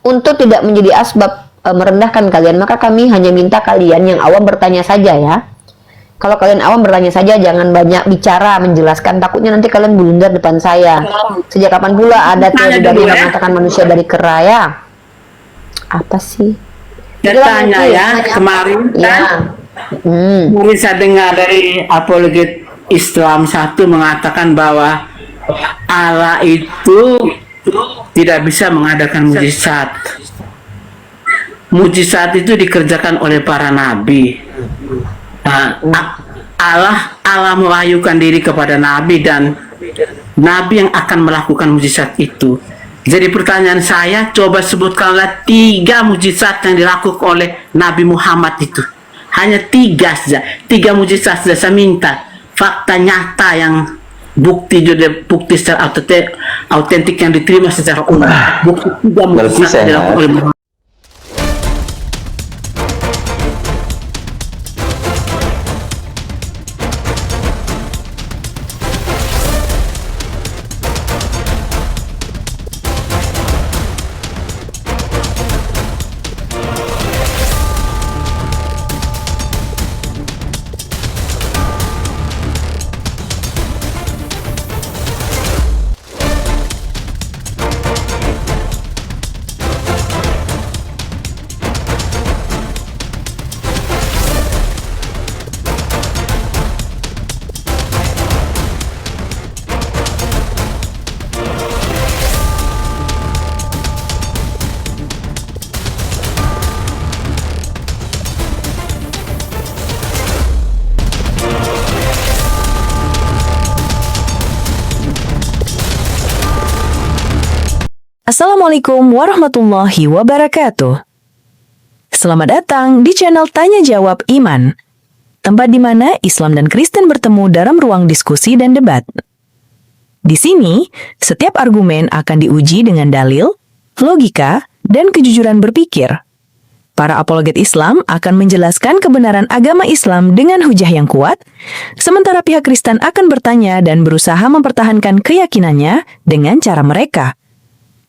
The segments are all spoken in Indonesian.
Untuk tidak menjadi asbab merendahkan kalian, maka kami hanya minta kalian yang awam bertanya saja ya. Kalau kalian awam bertanya saja, jangan banyak bicara menjelaskan, takutnya nanti kalian blunder depan saya. Sejak kapan pula ada teori dari mengatakan manusia dari kera ya? Apa sih? Dia tanya ya, kemarin ya. Kemarin saya dengar dari apologet Islam satu mengatakan bahwa Allah itu tidak bisa mengadakan mujizat. Mujizat itu dikerjakan oleh para nabi. Allah mewahyukan diri kepada nabi dan nabi yang akan melakukan mujizat itu. Jadi pertanyaan saya, coba sebutkanlah 3 mujizat yang dilakukan oleh Nabi Muhammad itu. Hanya 3 saja, 3 mujizat saja. Saya minta fakta nyata yang bukti secara autentik yang diterima secara umum. Bukti 3 mujizat yang dilakukan oleh Muhammad. Assalamualaikum warahmatullahi wabarakatuh. Selamat datang di channel Tanya Jawab Iman, tempat di mana Islam dan Kristen bertemu dalam ruang diskusi dan debat. Di sini, setiap argumen akan diuji dengan dalil, logika, dan kejujuran berpikir. Para apologet Islam akan menjelaskan kebenaran agama Islam dengan hujah yang kuat, sementara pihak Kristen akan bertanya dan berusaha mempertahankan keyakinannya dengan cara mereka.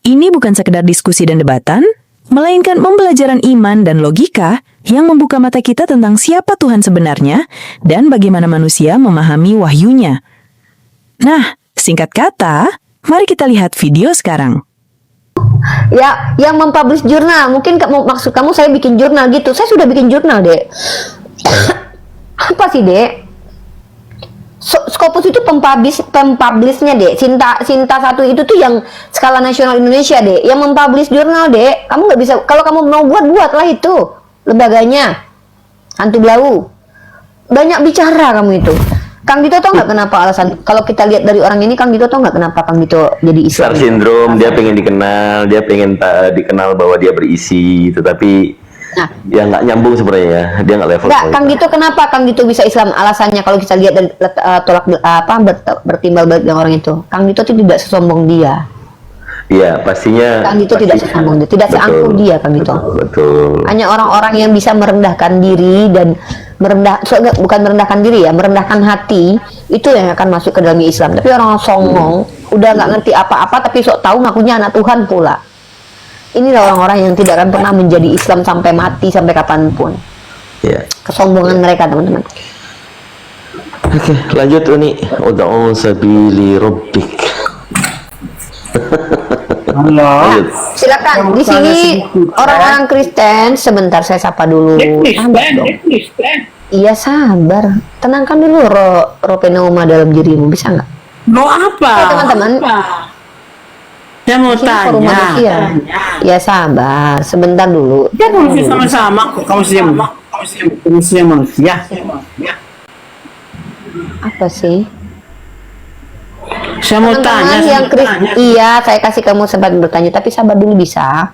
Ini bukan sekedar diskusi dan debatan, melainkan pembelajaran iman dan logika yang membuka mata kita tentang siapa Tuhan sebenarnya dan bagaimana manusia memahami wahyunya. Nah, singkat kata, mari kita lihat video sekarang. Ya, yang mempublish jurnal. Mungkin maksud kamu saya bikin jurnal gitu. Saya sudah bikin jurnal, Dek. Apa sih, Dek? Scopus itu pempublishnya, Dek. Sinta 1 itu tuh yang skala nasional Indonesia, Dek. Yang mempublish jurnal, Dek. Kamu nggak bisa, kalau kamu mau buatlah itu lembaganya. Hantu Blau. Banyak bicara kamu itu. Kang Dito tau nggak kenapa alasan? Kalau kita lihat dari orang ini, Kang Dito tau nggak kenapa Kang Dito jadi Islam? Star syndrome, dia pengen dikenal, dia pengen dikenal bahwa dia berisi, tetapi ya nggak nyambung sebenarnya, dia nggak level. Nggak, Kang Dito kenapa Kang Dito bisa Islam? Alasannya kalau kita lihat dari bertimbal balik dengan orang itu, Kang Dito itu tidak sesombong dia. Iya, pastinya. Kang Dito tidak sesombong dia, tidak seangkuh dia, Kang Dito. Betul. Hanya orang-orang yang bisa merendahkan diri dan bukan merendahkan diri ya, merendahkan hati, itu yang akan masuk ke dalam Islam. Tapi orang songong, udah nggak ngerti apa-apa, tapi sok tahu ngakunya anak Tuhan pula. Inilah orang-orang yang tidak akan pernah menjadi Islam sampai mati, sampai kapanpun. Ya. Kesombongan mereka, teman-teman. Oke, lanjut Uni. Ud'u sabili rabbik. Halo. Silakan. Di sini orang-orang Kristen, sebentar saya sapa dulu. Sabar dong. Iya, sabar. Tenangkan dulu ropenoma dalam dirimu, bisa nggak? Mau apa? Teman-teman. Saya mau tanya. Ya sabar, sebentar dulu. Kita manusia sama-sama kok. Kamu manusia. Apa sih? Saya mau tanya. Iya, saya kasih kamu sempat bertanya, tapi sabar dulu bisa.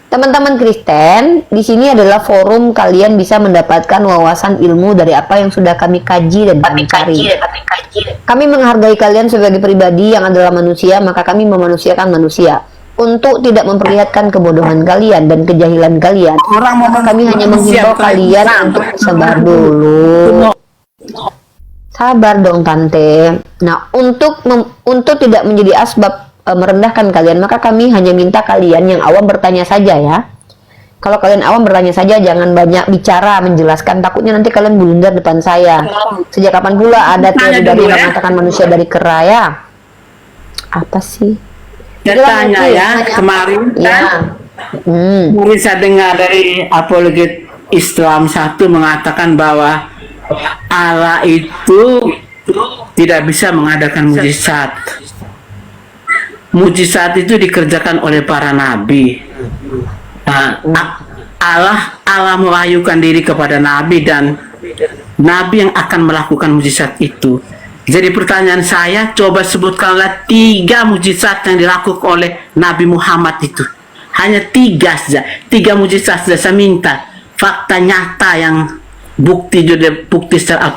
Teman-teman Kristen, di sini adalah forum kalian bisa mendapatkan wawasan ilmu dari apa yang sudah kami kaji dan kami cari. Kami menghargai kalian sebagai pribadi yang adalah manusia, maka kami memanusiakan manusia. Untuk tidak memperlihatkan kebodohan kalian dan kejahilan kalian, kami hanya menghimbau kalian untuk sabar dulu. Sabar dong, Tante. Nah, untuk tidak menjadi asbab merendahkan kalian, maka kami hanya minta kalian yang awam bertanya saja ya. Kalau kalian awam bertanya saja, jangan banyak bicara menjelaskan, takutnya nanti kalian blunder depan saya. Sejak kapan pula ada teori dari mengatakan manusia dari kera ya? Apa sih? Saya tanya ya, kemarin Ya. kan, kemarin saya dengar dari apologet Islam satu mengatakan bahwa Allah itu tidak bisa mengadakan mujizat. Mujizat itu dikerjakan oleh para nabi. Nah, Allah mewahyukan diri kepada nabi dan nabi yang akan melakukan mujizat itu. Jadi pertanyaan saya, coba sebutkanlah 3 mujizat yang dilakukan oleh Nabi Muhammad itu. Hanya 3 saja, 3 mujizat saja. Saya minta fakta nyata yang bukti secara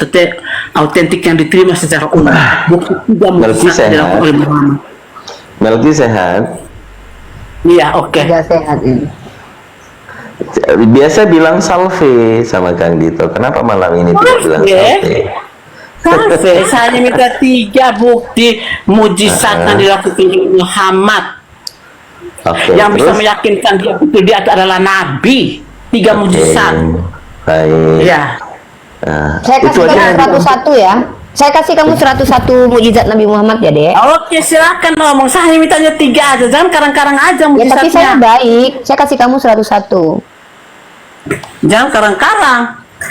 autentik yang diterima secara umum. Bukti 3 mujizat yang dilakukan oleh Muhammad. Melki sehat. Iya, oke. Tidak sehat ini. Biasa bilang salve sama Kang Dito. Kenapa malam ini tidak bilang salve? Salve, saya hanya minta 3 bukti mujizat yang dilakukan oleh Muhammad. Oke, Yang bisa terus? meyakinkan dia adalah nabi. 3 mujizat. Baik. Ya. Nah, Saya itu kasih aja. kamu 101 ya. Saya kasih kamu 101 mukjizat Nabi Muhammad ya, Dek. Oke, silakan ngomong. Saya hanya mintanya 3 aja. Jangan karang-karang aja Ya, tapi saya mujizatnya. baik. Saya kasih kamu 101. Jangan karang-karang.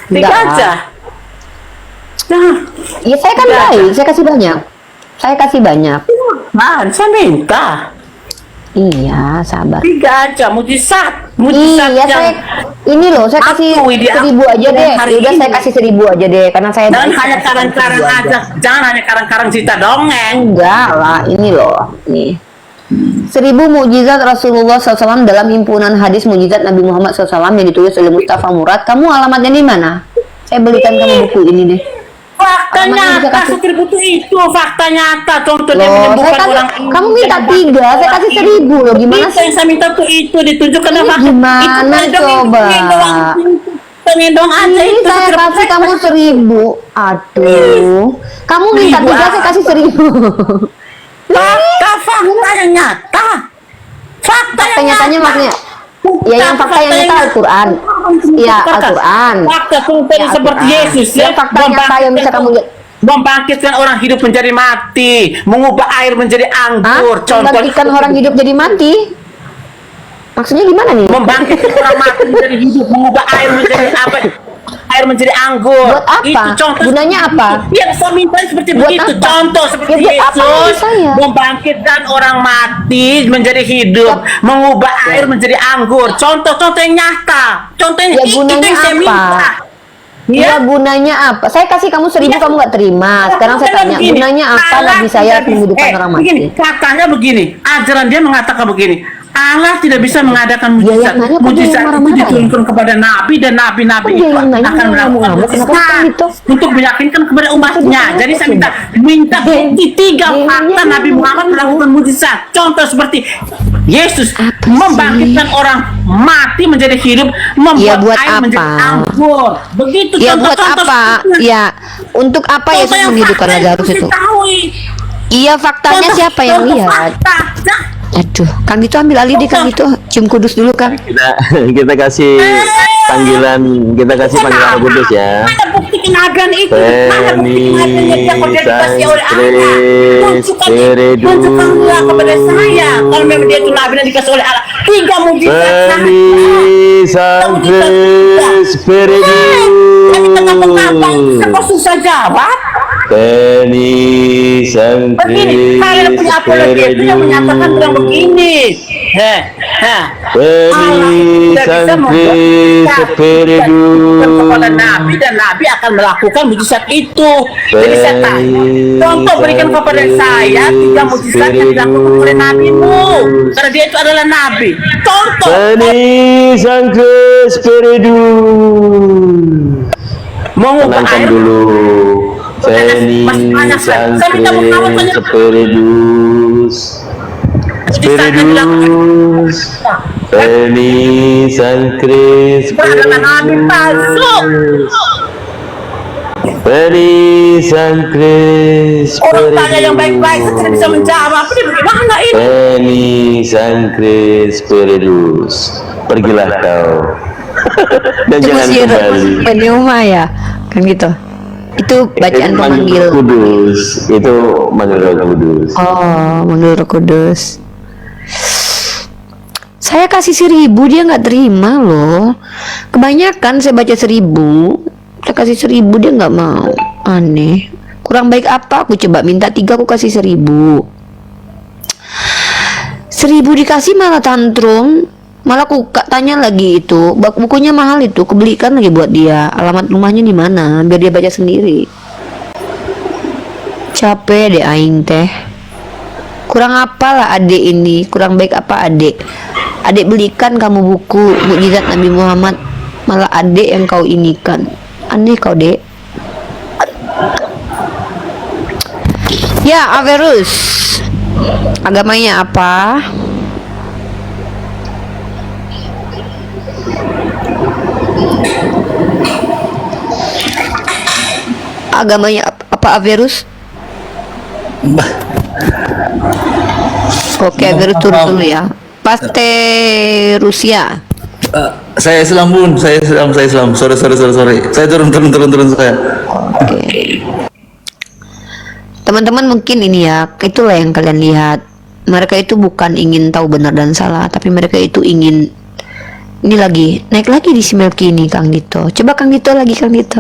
3 Enggak. aja. Nah, Ya, saya kan Tidak ada. baik. Saya kasih banyak. Saya kasih banyak. saya minta. Iya, sabar. 3 aja mujizat. Mujizat Iya, yang ini loh, saya kasih Akui dia 1000 aja deh. hari Udah ini. saya kasih 1000 aja deh, karena saya Jangan baik, hanya saya kasih karang-karang 1000 aja. Jangan hanya karang-karang cerita dongeng. Enggak lah, ini loh. Nih. 1000 mukjizat Rasulullah SAW dalam himpunan hadis mukjizat Nabi Muhammad SAW yang ditulis oleh Mustafa Murad. Kamu alamatnya di mana? Saya belikan kamu buku ini deh. Fakta Alamatnya bisa nyata kasih. seperti itu fakta nyata. Contoh dia Loh, saya menyembuhkan kan, orang. kamu minta 3, saya kasih 1000 loh. Gimana Itu sih? yang saya minta tuh itu ditunjukkan Ini fakta. gimana Itu coba? pengen doang aja Ini itu. saya kasih kamu 1000. Aduh. Kamu minta 1000 3, saya kasih 1000. Fakta yang nyata. Fakta yang Nyatanya nyata. maksudnya ya yang fakta yang nyata Al-Quran. Iya, Al-Quran. Fakta seperti Ya, seperti Al-Quran. Yesus Yang fakta nyata yang bisa kamu lihat. membangkitkan orang hidup menjadi mati, mengubah air menjadi anggur. Membangkitkan orang hidup jadi mati. Maksudnya gimana nih? membangkitkan orang mati menjadi hidup, mengubah air menjadi apa? Air menjadi anggur. Buat apa? Itu contoh. Gunanya apa? Yang saya minta seperti Buat begitu. apa? Contoh seperti Ya, buat apa Yesus bagi saya? membangkitkan orang mati menjadi hidup, mengubah air menjadi anggur. Contoh-contoh yang nyata. Contohnya Ya, itu gunanya yang saya apa? minta. Ya, gunanya apa? Saya kasih kamu 1000, Ya. kamu nggak terima. Sekarang saya Katanya tanya, begini, gunanya apa Allah Nabi saya tidak bisa- menghidupkan orang mati? Begini, katanya begini, ajaran dia mengatakan begini, Allah tidak bisa mengadakan Ya, mujizat. yang nanya kok dia Mujizat yang itu marah-marah ya? diturunkan kepada nabi dan nabi-nabi Kok dia itu yang nanya, akan yang melakukan ngamuk-ngamuk? Kenapa mujizat bukan gitu? untuk meyakinkan kepada umatnya. Kenapa Jadi saya begitu? minta bukti 3 Dia fakta nanya, Nabi Muhammad melakukan mujizat. Contoh seperti Yesus Apa membangkitkan orang mati menjadi hidup, membuat Ya, buat air menjadi apa? anggur. Begitu Ya, buat contoh-contoh apa? seperti- Ya, untuk apa Contoh Yesus yang menghidupkan fakta Lazarus harus itu? diketahui. Iya, faktanya siapa yang Contoh lihat? fakta. Nah, Aduh, Kang itu ambil alih deh, Kang itu cium kudus dulu, Kang. Kita kasih panggilan Roh Kudus ya. Mana bukti kenabian itu? Mana bukti kenabian yang dikasih oleh Allah? Tunjukkanlah kepada saya. Kalau memang dia itu nabi yang dikasih oleh Allah, 3 mujizat saja. Beni Sancre Tapi kenapa Spiritus. kok susah jawab? Beni Sancre Begini, kalian punya apologi itu yang menyatakan bilang begini. Beni Sancre Kepada Spiritus. Nabi dan Nabi akan melakukan mujizat itu. Jadi saya tanya, contoh berikan kepada saya 3 mujizat yang dilakukan oleh Nabimu, karena dia itu adalah Nabi. Contoh. Beni Sancre Spiritus. Mengubah Tenangkan air. dulu. Beni Sancre Spiritus. Spiritus. Beni Sancre Adalah Nabi palsu. Spiritus. Peris Sancris Orang tanya yang baik-baik saya tidak bisa menjawab. Ini bagaimana ini? Peris Sancris Peridus. Pergilah kau. Dan Itu jangan masih kembali. pneuma ya, kan gitu. Itu bacaan Itu pemanggil. Roh Kudus. Itu manggil Roh Kudus. Oh, manggil Roh Kudus. Saya kasih 1.000, dia nggak terima loh. Kebanyakan saya baca 1.000, saya kasih 1.000 dia nggak mau. Aneh. Kurang baik apa? Aku coba minta 3, aku kasih 1.000. 1.000 dikasih malah tantrum. Malah aku tanya lagi itu, bukunya mahal itu, kebelikan lagi buat dia. Alamat rumahnya di mana? Biar dia baca sendiri. Capek deh aing teh. Kurang apalah adik ini, kurang baik apa adik? Adik belikan kamu buku Mukjizat Nabi Muhammad, malah adik yang kau inikan. Aneh kau, Dek. Ya, Averus. Agamanya apa? Agamanya apa Averus? Oke, Averus turun dulu ya. Paste Rusia. Saya Islam bun, saya Islam. Sorry. Saya turun saya. Oke. Teman-teman mungkin ini ya, itulah yang kalian lihat. Mereka itu bukan ingin tahu benar dan salah, tapi mereka itu ingin ini lagi, naik lagi di si Melki ini Kang Dito. Coba Kang Dito lagi, Kang Dito.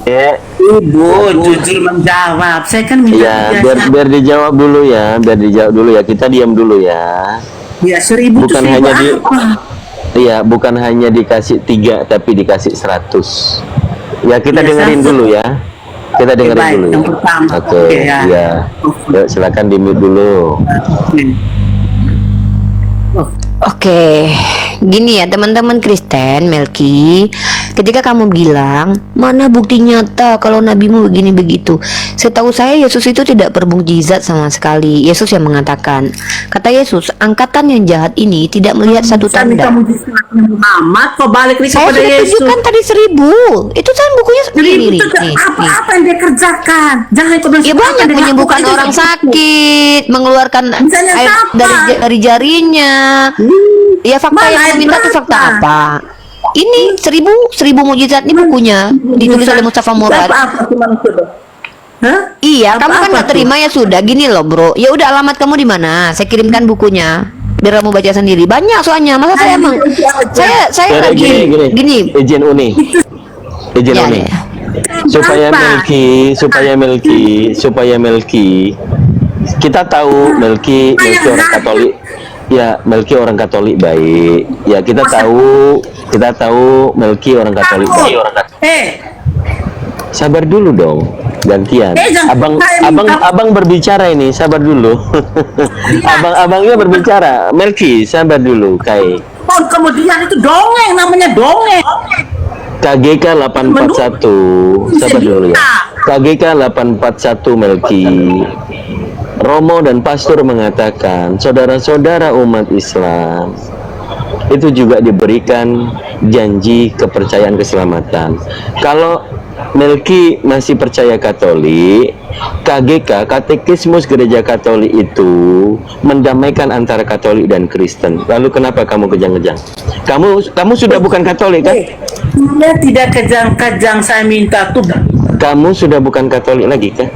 Ya, Ibu jujur menjawab. Saya kan minta ya biar dijawab dulu ya, Kita diam dulu ya. Ya 1.000 itu Bukan 1.000 hanya di apa? Iya, bukan hanya dikasih 3 tapi dikasih 100. Ya, kita Ya, dengerin 100. dulu ya. Kita dengerin baik. dulu ya. Yang pertama. Oke, Oke, ya. ya. Ya, silakan di-mute dulu. Oke, gini ya teman-teman Kristen, Melki. Ketika kamu bilang, mana bukti nyata kalau nabimu begini begitu? Setahu saya Yesus itu tidak bermukjizat sama sekali. Yesus yang mengatakan, kata Yesus, angkatan yang jahat ini tidak melihat satu Saya minta tanda. mujizat Muhammad, kok balik lagi Saya kepada sudah Yesus? tunjukkan tadi 1.000. Itu kan bukunya sendiri. Itu apa yang dia kerjakan? Jangan kau bilang Ya apa banyak yang dia menyembuhkan lakukan, orang itu sakit, mengeluarkan Misalnya air apa? dari jarinya. Ya fakta Mana yang air kamu minta itu berapa? fakta apa? Ini 1.000 mujizat ini bukunya ditulis oleh Mustafa Murad. Apa cuma itu? Hah? Iya, kamu kan Apa nggak tuh? terima ya sudah. Gini loh bro, ya udah alamat kamu di mana? Saya kirimkan bukunya biar kamu baca sendiri. Banyak soalnya. Masa saya emang saya Ya, nggak gini. Izin Uni. Izin Ya, Uni. ya. Supaya Apa? Melki, kita tahu Melki orang Katolik. Ya, Melki orang Katolik baik. Ya, kita tahu Melki orang Katolik baik. Sabar dulu dong, gantian. Jangan Abang berbicara ini, sabar dulu. Abangnya berbicara. Melki, sabar dulu, Kai. Tahun kemudian itu dongeng, namanya dongeng. KGK 841, sabar dulu ya. KGK 841 Melki. Romo dan pastor mengatakan, saudara-saudara umat Islam itu juga diberikan janji kepercayaan keselamatan. Kalau Melki masih percaya Katolik, KGK, Katekismus Gereja Katolik itu mendamaikan antara Katolik dan Kristen. Lalu kenapa kamu kejang-kejang? Kamu sudah bukan Katolik kan? Saya tidak kejang-kejang, saya minta tuh Kamu sudah bukan Katolik lagi kan?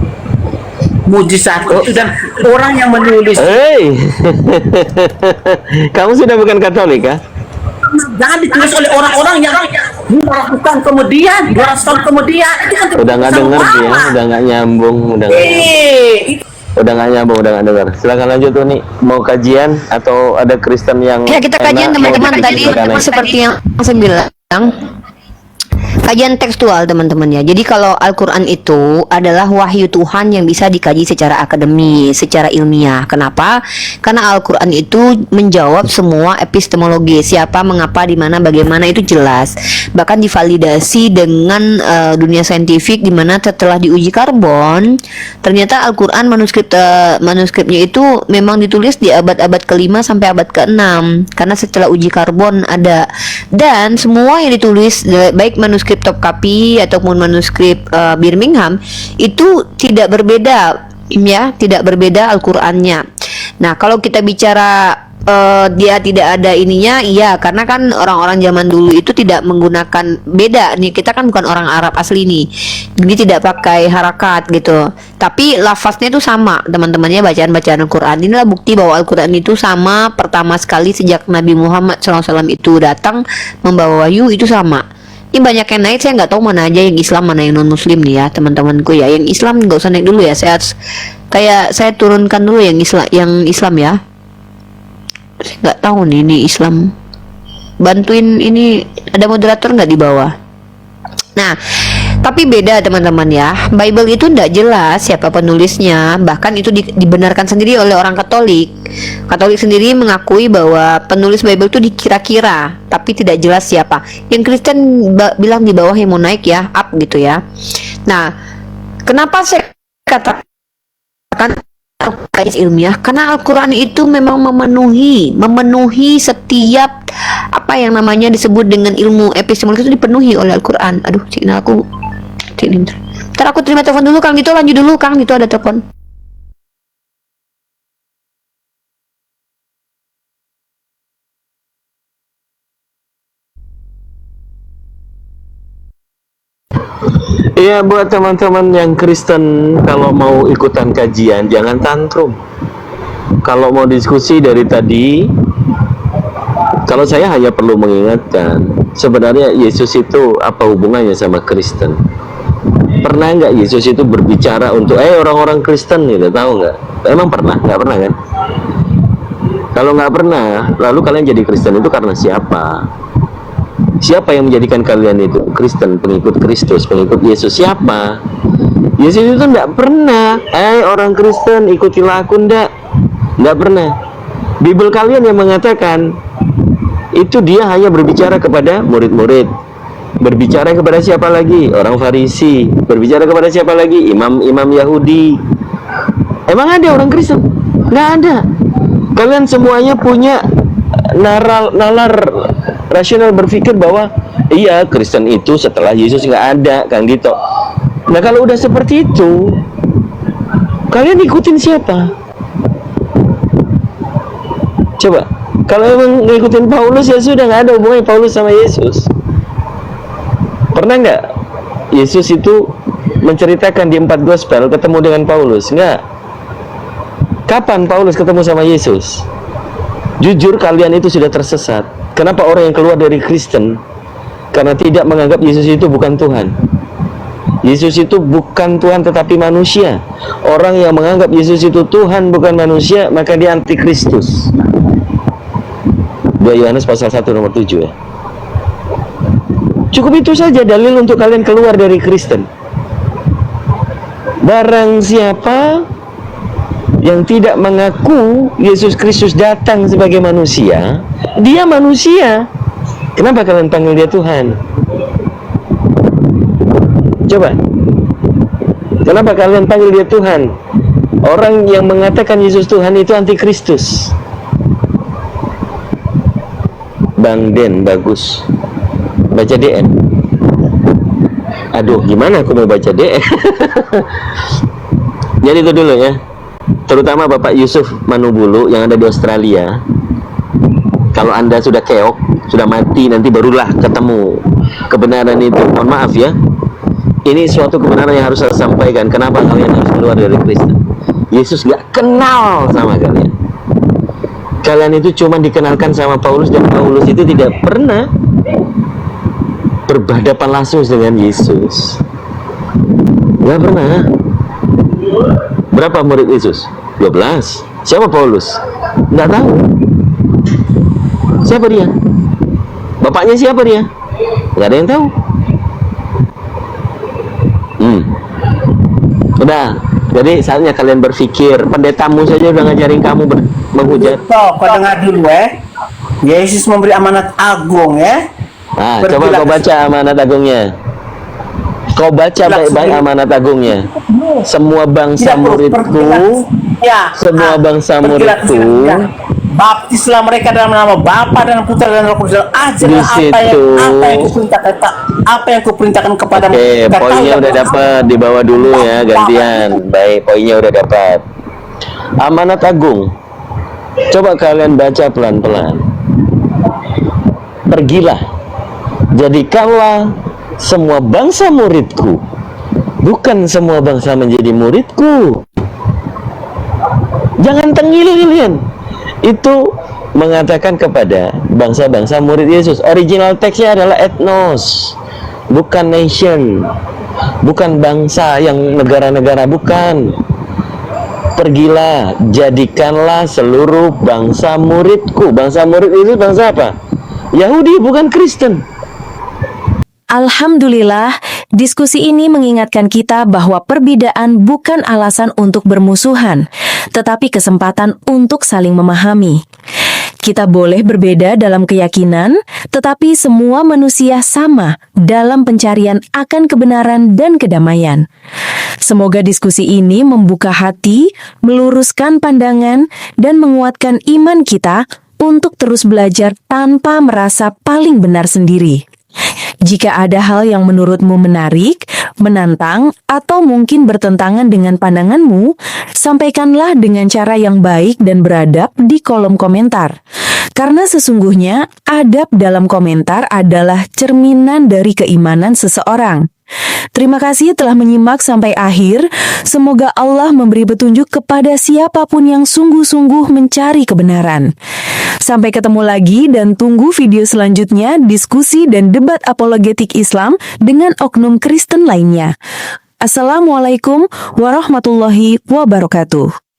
mujizat itu dan orang yang menulis Hei, kamu sudah bukan Katolik kah? jangan ditulis oleh orang-orang yang melakukan kemudian 200 tahun kemudian itu kan Udah nggak sama denger dia, ulama. udah nggak nyambung, udah nggak nyambung, udah nggak dengar. Silakan lanjut tuh nih, mau kajian atau ada Kristen yang Ya kita kajian enak, teman-teman mau tadi silakan aja. seperti yang saya bilang. Kajian tekstual teman-teman ya. Jadi kalau Al-Quran itu adalah wahyu Tuhan yang bisa dikaji secara akademis, secara ilmiah. Kenapa? Karena Al-Quran itu menjawab semua epistemologi. Siapa, mengapa, di mana, bagaimana itu jelas. Bahkan divalidasi dengan dunia saintifik di mana setelah diuji karbon, ternyata Al-Quran manuskripnya itu memang ditulis di abad-abad ke-5 sampai abad ke-6. Karena setelah uji karbon ada Dan semua yang ditulis baik manuskrip Topkapi ataupun manuskrip Birmingham itu tidak berbeda, ya, tidak berbeda Al-Qur'annya. Nah, kalau kita bicara dia tidak ada ininya, iya, karena kan orang-orang zaman dulu itu tidak menggunakan, beda nih, kita kan bukan orang Arab asli nih, jadi tidak pakai harakat gitu, tapi lafaznya itu sama teman-temannya, bacaan-bacaan Al-Quran. Inilah bukti bahwa Al-Quran itu sama pertama sekali sejak Nabi Muhammad SAW itu datang membawa wahyu, itu sama. Ini banyak yang naik, saya nggak tahu mana aja yang Islam mana yang non Muslim nih ya teman-temanku ya. Yang Islam nggak usah naik dulu ya, saya turunkan dulu yang Islam ya. Saya nggak tahu nih ini Islam, bantuin ini, ada moderator nggak di bawah. Nah, tapi beda teman-teman ya, Bible itu tidak jelas siapa penulisnya, bahkan itu dibenarkan sendiri oleh orang Katolik. Katolik sendiri mengakui bahwa penulis Bible itu dikira-kira, tapi tidak jelas siapa. Yang Kristen bilang di bawah yang mau naik ya, up gitu ya. Nah, kenapa saya katakan kajian ilmiah? Karena Al-Quran itu memang memenuhi setiap apa yang namanya disebut dengan ilmu epistemologi itu dipenuhi oleh Al-Quran. Aduh, signal aku. Ntar aku terima telepon dulu, Kang Dito, lanjut dulu, Kang Dito ada telepon. Iya, buat teman-teman yang Kristen, kalau mau ikutan kajian jangan tantrum. Kalau mau diskusi dari tadi, kalau saya hanya perlu mengingatkan, sebenarnya Yesus itu apa hubungannya sama Kristen? Pernah nggak Yesus itu berbicara untuk orang-orang Kristen gitu, tahu nggak? Emang pernah? Nggak pernah kan? Kalau nggak pernah, lalu kalian jadi Kristen itu karena siapa? Siapa yang menjadikan kalian itu Kristen, pengikut Kristus, pengikut Yesus? Siapa? Yesus itu enggak pernah orang Kristen ikutilah aku, enggak pernah. Bible kalian yang mengatakan itu, dia hanya berbicara kepada murid-murid. Berbicara kepada siapa lagi? Orang Farisi. Berbicara kepada siapa lagi? Imam-imam Yahudi. Emang ada orang Kristen? Enggak ada. Kalian semuanya punya nalar rasional berpikir bahwa iya, Kristen itu setelah Yesus nggak ada, Kang Dito. Nah, kalau udah seperti itu, kalian ikutin siapa? Coba, kalau emang ngikutin Paulus, ya sudah, nggak ada hubungannya Paulus sama Yesus. Pernah nggak Yesus itu menceritakan di 4 gospel ketemu dengan Paulus? Nggak. Kapan Paulus ketemu sama Yesus? Jujur, kalian itu sudah tersesat. Kenapa orang yang keluar dari Kristen? Karena tidak menganggap Yesus itu bukan Tuhan. Yesus itu bukan Tuhan tetapi manusia. Orang yang menganggap Yesus itu Tuhan bukan manusia, maka dia antikristus. 2 Yohanes pasal 1 nomor 7 ya. Cukup itu saja dalil untuk kalian keluar dari Kristen. Barang siapa yang tidak mengaku Yesus Kristus datang sebagai manusia, dia manusia. Kenapa kalian panggil dia Tuhan? Coba, kenapa kalian panggil dia Tuhan? Orang yang mengatakan Yesus Tuhan itu antikristus. Bang Den, bagus. Baca DN. Aduh, gimana aku mau baca DN? Jadi itu dulu ya. Terutama Bapak Yusuf Manubulu yang ada di Australia. Kalau Anda sudah keok, sudah mati, nanti barulah ketemu kebenaran itu. Mohon maaf ya, ini suatu kebenaran yang harus saya sampaikan. Kenapa kalian harus keluar dari Kristen? Yesus gak kenal sama kalian. Kalian itu cuma dikenalkan sama Paulus, dan Paulus itu tidak pernah berhadapan langsung dengan Yesus. Gak pernah. Berapa murid Yesus? 12. Siapa Paulus? Nggak tahu. Siapa dia? Bapaknya siapa dia? Nggak ada yang tahu. Udah. Jadi saatnya kalian berpikir. Pendetamu saja udah ngajarin kamu menghujat. Kau dengar dulu Yesus memberi amanat agung ya. Nah, coba kau baca amanat agungnya. Kau baca baik-baik amanat agungnya. Semua bangsa muridku, semua bangsa muridku baptislah mereka dalam nama Bapa dan Putra dan Roh Kudus. Ajarlah Di apa yang situ. kuperintahkan kepadamu. Oke, poinnya udah dapat, di bawah dulu ya, gantian. Baik, poinnya udah dapat. Amanat agung. Coba kalian baca pelan-pelan. Pergilah, jadikanlah semua bangsa muridku. Bukan semua bangsa menjadi muridku. Jangan tengil kalian. Itu mengatakan kepada bangsa-bangsa murid Yesus. Original teksnya adalah etnos, bukan nation, bukan bangsa yang negara-negara, bukan. Pergilah, jadikanlah seluruh bangsa muridku. Bangsa murid itu bangsa apa? Yahudi, bukan Kristen. Alhamdulillah, diskusi ini mengingatkan kita bahwa perbedaan bukan alasan untuk bermusuhan, tetapi kesempatan untuk saling memahami. Kita boleh berbeda dalam keyakinan, tetapi semua manusia sama dalam pencarian akan kebenaran dan kedamaian. Semoga diskusi ini membuka hati, meluruskan pandangan, dan menguatkan iman kita untuk terus belajar tanpa merasa paling benar sendiri. Jika ada hal yang menurutmu menarik, menantang, atau mungkin bertentangan dengan pandanganmu, sampaikanlah dengan cara yang baik dan beradab di kolom komentar. Karena sesungguhnya adab dalam komentar adalah cerminan dari keimanan seseorang. Terima kasih telah menyimak sampai akhir. Semoga Allah memberi petunjuk kepada siapapun yang sungguh-sungguh mencari kebenaran. Sampai ketemu lagi dan tunggu video selanjutnya diskusi dan debat apologetik Islam dengan oknum Kristen lainnya. Assalamualaikum warahmatullahi wabarakatuh.